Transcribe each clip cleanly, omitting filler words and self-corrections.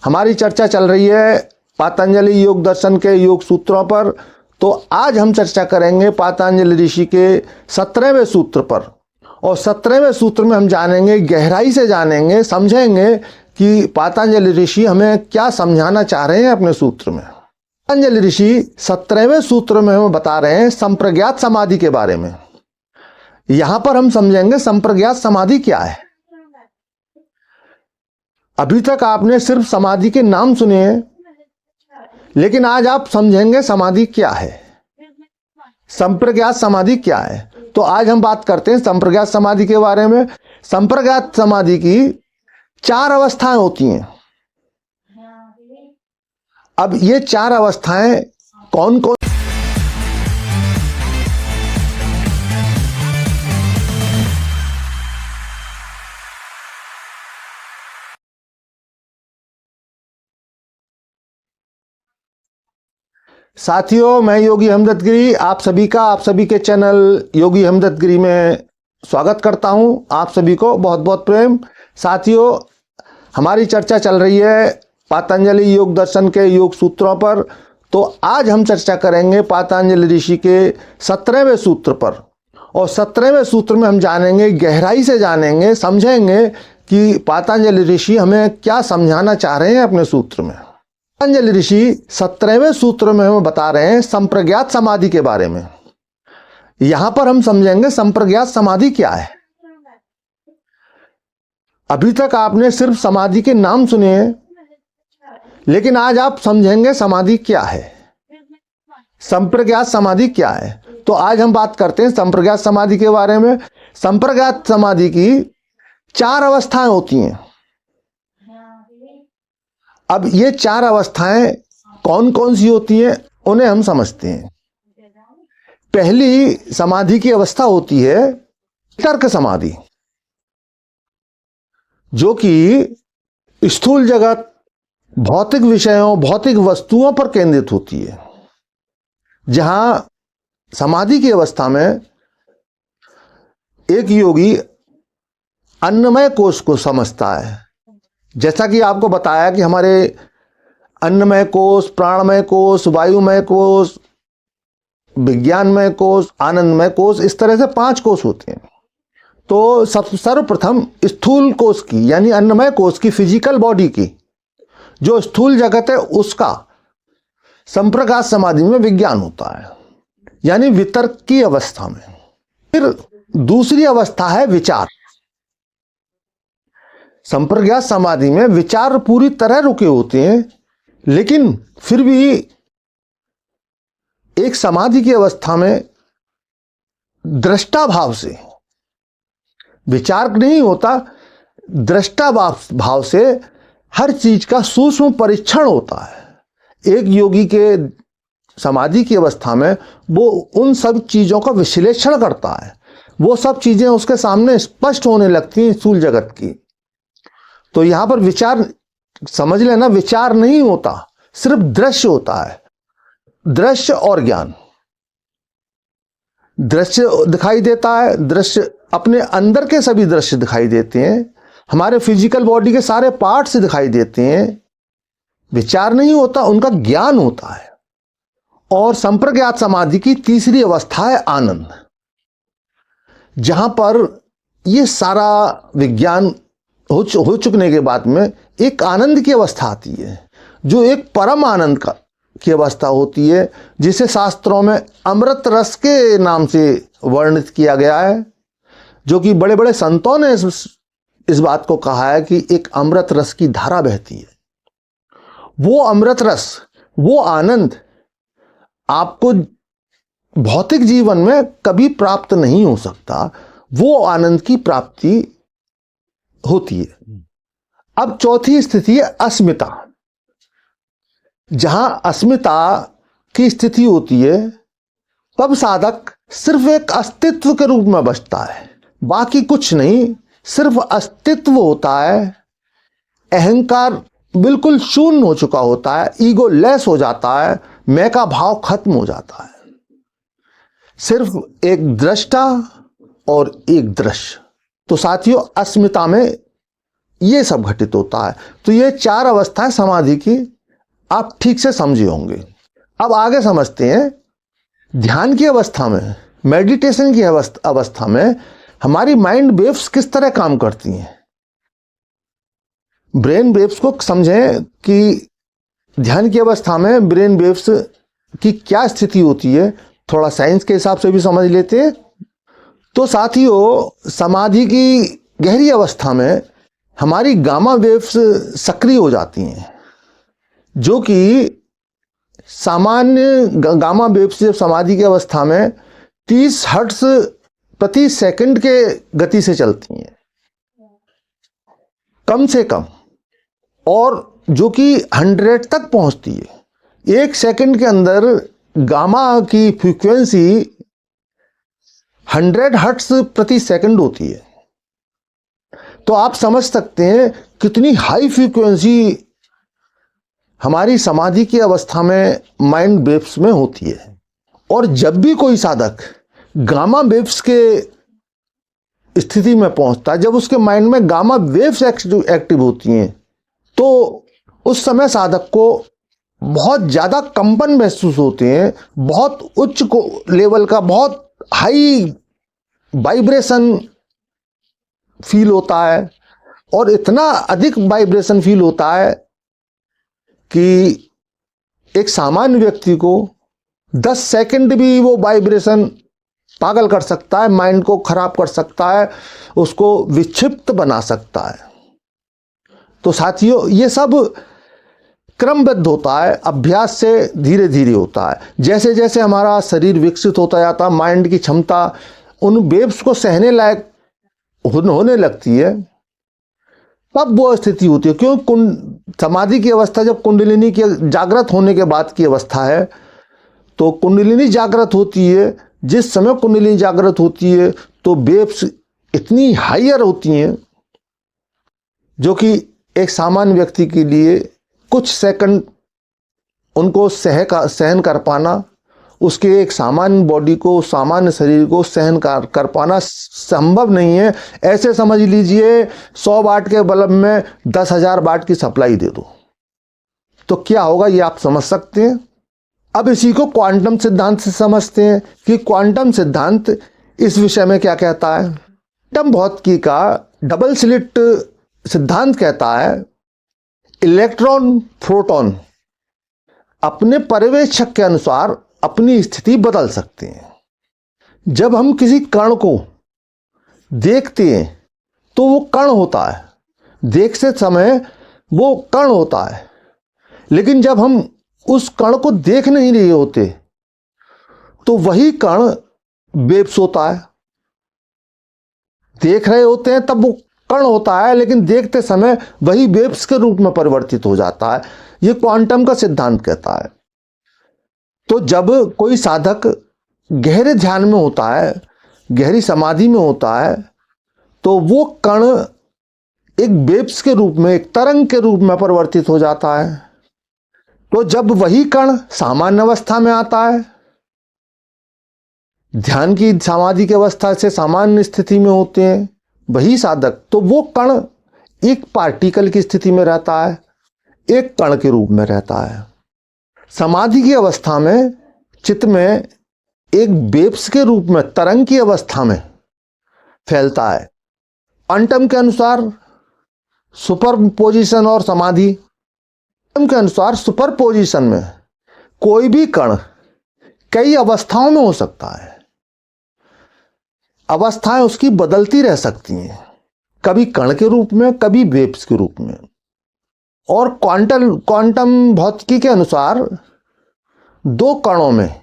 हमारी चर्चा चल रही है पातंजलि योग दर्शन के योग सूत्रों पर। तो आज हम चर्चा करेंगे पातंजलि ऋषि के 17वें सूत्र पर। और 17वें सूत्र में हम जानेंगे, गहराई से जानेंगे, समझेंगे कि पातंजलि ऋषि हमें क्या समझाना चाह रहे हैं अपने सूत्र में। पातंजलि ऋषि 17वें सूत्र में हमें बता रहे हैं संप्रज्ञात समाधि के बारे में। यहां पर हम समझेंगे संप्रज्ञात समाधि क्या है। अभी तक आपने सिर्फ समाधि के नाम सुने हैं, लेकिन आज आप समझेंगे समाधि क्या है, संप्रज्ञात समाधि क्या है। तो आज हम बात करते हैं संप्रज्ञात समाधि के बारे में। संप्रज्ञात समाधि की 4 अवस्थाएं होती हैं। अब ये 4 अवस्थाएं कौन कौन? साथियों, मैं योगी हमदर्द गिरी आप सभी के चैनल योगी हमदर्द गिरी में स्वागत करता हूं। आप सभी को बहुत बहुत प्रेम। साथियों, हमारी चर्चा चल रही है पातंजलि योग दर्शन के योग सूत्रों पर। तो आज हम चर्चा करेंगे पातंजलि ऋषि के 17वें सूत्र पर। और 17वें सूत्र में हम जानेंगे, गहराई से जानेंगे, समझेंगे कि पातंजलि ऋषि हमें क्या समझाना चाह रहे हैं अपने सूत्र में। पातंजलि ऋषि 17वें सूत्र में हमें बता रहे हैं संप्रज्ञात समाधि के बारे में। यहां पर हम समझेंगे संप्रज्ञात समाधि क्या है। अभी तक आपने सिर्फ समाधि के नाम सुने हैं, लेकिन आज आप समझेंगे समाधि क्या है, संप्रज्ञात समाधि क्या है। तो आज हम बात करते हैं संप्रज्ञात समाधि के बारे में। संप्रज्ञात समाधि की 4 अवस्थाएं होती हैं। अब ये 4 अवस्थाएं कौन कौन सी होती हैं, उन्हें हम समझते हैं। पहली समाधि की अवस्था होती है तर्क समाधि, जो कि स्थूल जगत, भौतिक विषयों, भौतिक वस्तुओं पर केंद्रित होती है। जहां समाधि की अवस्था में एक योगी अन्नमय कोश को समझता है। जैसा कि आपको बताया कि हमारे अन्नमय कोश, प्राणमय कोश, वायुमय कोश, विज्ञानमय कोश, आनंदमय कोश, इस तरह से 5 कोश होते हैं। तो सर्वप्रथम स्थूल कोश की, यानी अन्नमय कोश की, फिजिकल बॉडी की जो स्थूल जगत है, उसका संप्रज्ञात समाधि में विज्ञान होता है, यानी वितर्क की अवस्था में। फिर दूसरी अवस्था है विचार। संप्रज्ञात समाधि में विचार पूरी तरह रुके होते हैं, लेकिन फिर भी एक समाधि की अवस्था में दृष्टा भाव से विचार नहीं होता, दृष्टा भाव से हर चीज का सूक्ष्म परीक्षण होता है। एक योगी के समाधि की अवस्था में वो उन सब चीजों का विश्लेषण करता है। वो सब चीजें उसके सामने स्पष्ट होने लगती हैं स्थूल जगत की। तो यहां पर विचार, समझ लेना, विचार नहीं होता, सिर्फ दृश्य होता है। दृश्य और ज्ञान। दृश्य दिखाई देता है, दृश्य अपने अंदर के सभी दृश्य दिखाई देते हैं, हमारे फिजिकल बॉडी के सारे पार्ट से दिखाई देते हैं। विचार नहीं होता, उनका ज्ञान होता है। और संप्रज्ञात समाधि की तीसरी अवस्था है आनंद, जहां पर यह सारा विज्ञान हो चुकने के बाद में एक आनंद की अवस्था आती है, जो एक परम आनंद की अवस्था होती है, जिसे शास्त्रों में अमृत रस के नाम से वर्णित किया गया है। जो कि बड़े बड़े संतों ने इस बात को कहा है कि एक अमृत रस की धारा बहती है। वो अमृत रस, वो आनंद आपको भौतिक जीवन में कभी प्राप्त नहीं हो सकता। वो आनंद की प्राप्ति होती है। अब चौथी स्थिति है अस्मिता। जहां अस्मिता की स्थिति होती है, तब साधक सिर्फ एक अस्तित्व के रूप में बचता है, बाकी कुछ नहीं, सिर्फ अस्तित्व होता है। अहंकार बिल्कुल शून्य हो चुका होता है, ईगो लेस हो जाता है, मैं का भाव खत्म हो जाता है। सिर्फ एक दृष्टा और एक दृश्य। तो साथियों, अस्मिता में ये सब घटित होता है। तो ये 4 अवस्थाएं समाधि की आप ठीक से समझे होंगे। अब आगे समझते हैं ध्यान की अवस्था में, मेडिटेशन की अवस्था में हमारी माइंड वेव्स किस तरह काम करती हैं। ब्रेन वेव्स को समझें कि ध्यान की अवस्था में ब्रेन वेव्स की क्या स्थिति होती है, थोड़ा साइंस के हिसाब से भी समझ लेते हैं। तो साथियों, समाधि की गहरी अवस्था में हमारी गामा वेव्स सक्रिय हो जाती हैं, जो कि सामान्य गामा वेव्स जब समाधि की अवस्था में 30 हर्ट्ज प्रति सेकंड के गति से चलती हैं, कम से कम, और जो कि 100 तक पहुंचती है। 1 सेकंड के अंदर गामा की फ्रीक्वेंसी 100 हर्ट्ज प्रति सेकंड होती है। तो आप समझ सकते हैं कितनी हाई फ्रीक्वेंसी हमारी समाधि की अवस्था में माइंड वेव्स में होती है। और जब भी कोई साधक गामा वेव्स के स्थिति में पहुंचता है, जब उसके माइंड में गामा वेव्स एक्टिव होती हैं, तो उस समय साधक को बहुत ज़्यादा कंपन महसूस होते हैं, बहुत उच्च लेवल का, बहुत हाई वाइब्रेशन फील होता है। और इतना अधिक वाइब्रेशन फील होता है कि एक सामान्य व्यक्ति को 10 सेकंड भी वो वाइब्रेशन पागल कर सकता है, माइंड को खराब कर सकता है, उसको विक्षिप्त बना सकता है। तो साथियों, ये सब क्रमबद्ध होता है, अभ्यास से धीरे धीरे होता है। जैसे जैसे हमारा शरीर विकसित होता जाता है, माइंड की क्षमता उन वेव्स को सहने लायक होने लगती है, तब वो स्थिति होती है। क्यों? समाधि की अवस्था जब कुंडलिनी के जागृत होने के बाद की अवस्था है, तो कुंडलिनी जागृत होती है। जिस समय कुंडलिनी जागृत होती है तो वेव्स इतनी हायर होती हैं, जो कि एक सामान्य व्यक्ति के लिए कुछ सेकंड उनको सहन कर पाना, उसके एक सामान्य बॉडी को, सामान्य शरीर को सहन कर पाना संभव नहीं है। ऐसे समझ लीजिए 100 वाट के बल्ब में 10,000 वाट की सप्लाई दे दो तो क्या होगा, ये आप समझ सकते हैं। अब इसी को क्वांटम सिद्धांत से समझते हैं कि क्वांटम सिद्धांत इस विषय में क्या कहता है। क्वांटम भौतिकी का डबल स्लिट सिद्धांत कहता है इलेक्ट्रॉन प्रोटॉन अपने पर्यवेक्षक के अनुसार अपनी स्थिति बदल सकते हैं। जब हम किसी कण को देखते हैं तो वो कण होता है, देखते समय वो कण होता है, लेकिन जब हम उस कण को देख नहीं रहे होते तो वही कण वेव्स होता है। देख रहे होते हैं तब वो कण होता है, लेकिन देखते समय वही वेव्स के रूप में परिवर्तित हो जाता है। ये क्वांटम का सिद्धांत कहता है। तो जब कोई साधक गहरे ध्यान में होता है, गहरी समाधि में होता है, तो वो कण एक वेव्स के रूप में, एक तरंग के रूप में परिवर्तित हो जाता है। तो जब वही कण सामान्य अवस्था में आता है, ध्यान की समाधि की अवस्था से सामान्य स्थिति में होते हैं वही साधक, तो वो कण एक पार्टिकल की स्थिति में रहता है, एक कण के रूप में रहता है। समाधि की अवस्था में चित्त में एक वेव्स के रूप में, तरंग की अवस्था में फैलता है। क्वांटम के अनुसार सुपरपोजिशन और समाधि के अनुसार सुपरपोजिशन में कोई भी कण कई अवस्थाओं में हो सकता है। अवस्थाएं उसकी बदलती रह सकती हैं, कभी कण के रूप में, कभी वेव्स के रूप में। और क्वांटम भौतिकी के अनुसार 2 कणों में,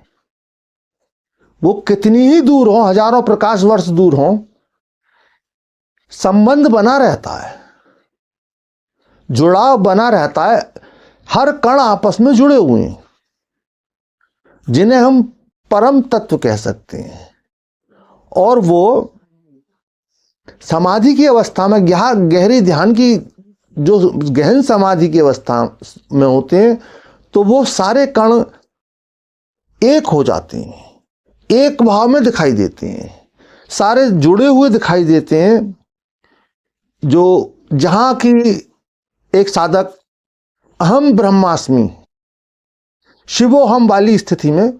वो कितनी ही दूर हो, हजारों प्रकाश वर्ष दूर हो, संबंध बना रहता है, जुड़ाव बना रहता है। हर कण आपस में जुड़े हुए हैं, जिन्हें हम परम तत्व कह सकते हैं। और वो समाधि की अवस्था में, गहरी ध्यान की जो गहन समाधि की अवस्था में होते हैं, तो वो सारे कण एक हो जाते हैं, एक भाव में दिखाई देते हैं, सारे जुड़े हुए दिखाई देते हैं। जो जहां की एक साधक अहम ब्रह्मास्मि शिवोहम वाली स्थिति में,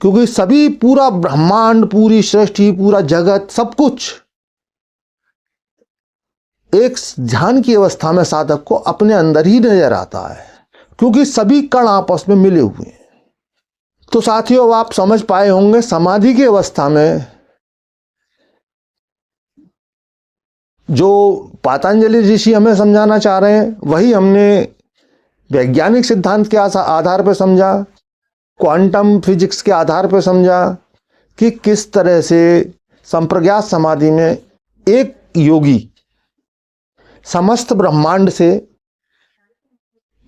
क्योंकि सभी पूरा ब्रह्मांड, पूरी सृष्टि, पूरा जगत, सब कुछ एक ध्यान की अवस्था में साधक को अपने अंदर ही नजर आता है, क्योंकि सभी कण आपस में मिले हुए हैं। तो साथियों, आप समझ पाए होंगे समाधि की अवस्था में जो पतंजलि ऋषि हमें समझाना चाह रहे हैं वही हमने वैज्ञानिक सिद्धांत के आधार पर समझा, क्वांटम फिजिक्स के आधार पर समझा कि किस तरह से संप्रज्ञात समाधि में एक योगी समस्त ब्रह्मांड से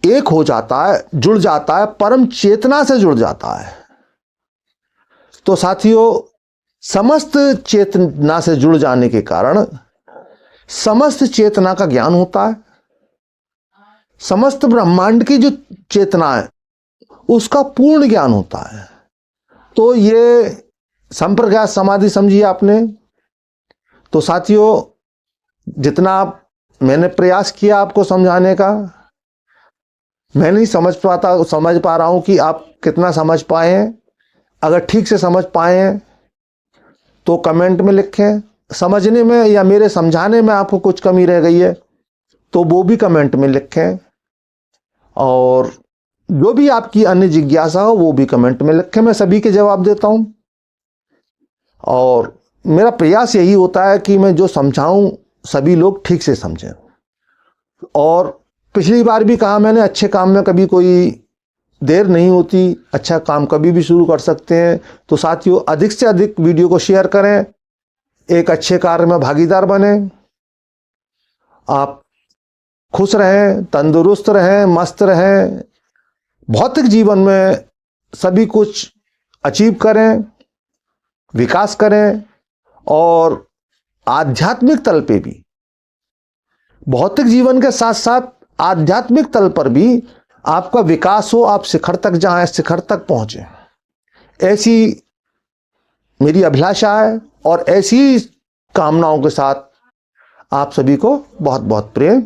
एक हो जाता है, जुड़ जाता है, परम चेतना से जुड़ जाता है। तो साथियों, समस्त चेतना से जुड़ जाने के कारण समस्त चेतना का ज्ञान होता है। समस्त ब्रह्मांड की जो चेतना है उसका पूर्ण ज्ञान होता है। तो ये संप्रज्ञात समाधि समझिए आपने। तो साथियों, जितना मैंने प्रयास किया आपको समझाने का, मैं नहीं समझ पा रहा हूं कि आप कितना समझ पाए हैं। अगर ठीक से समझ पाए हैं तो कमेंट में लिखें। समझने में या मेरे समझाने में आपको कुछ कमी रह गई है तो वो भी कमेंट में लिखें, और जो भी आपकी अन्य जिज्ञासा हो वो भी कमेंट में लिखें। मैं सभी के जवाब देता हूं, और मेरा प्रयास यही होता है कि मैं जो समझाऊं सभी लोग ठीक से समझें। और पिछली बार भी कहा मैंने, अच्छे काम में कभी कोई देर नहीं होती, अच्छा काम कभी भी शुरू कर सकते हैं। तो साथियों, अधिक से अधिक वीडियो को शेयर करें, एक अच्छे कार्य में भागीदार बने। आप खुश रहें, तंदुरुस्त रहें, मस्त रहें, भौतिक जीवन में सभी कुछ अचीव करें, विकास करें, और आध्यात्मिक तल पे भी, भौतिक जीवन के साथ साथ आध्यात्मिक तल पर भी आपका विकास हो, आप शिखर तक जाएं, शिखर तक पहुंचे। ऐसी मेरी अभिलाषा है, और ऐसी कामनाओं के साथ आप सभी को बहुत बहुत प्रेम।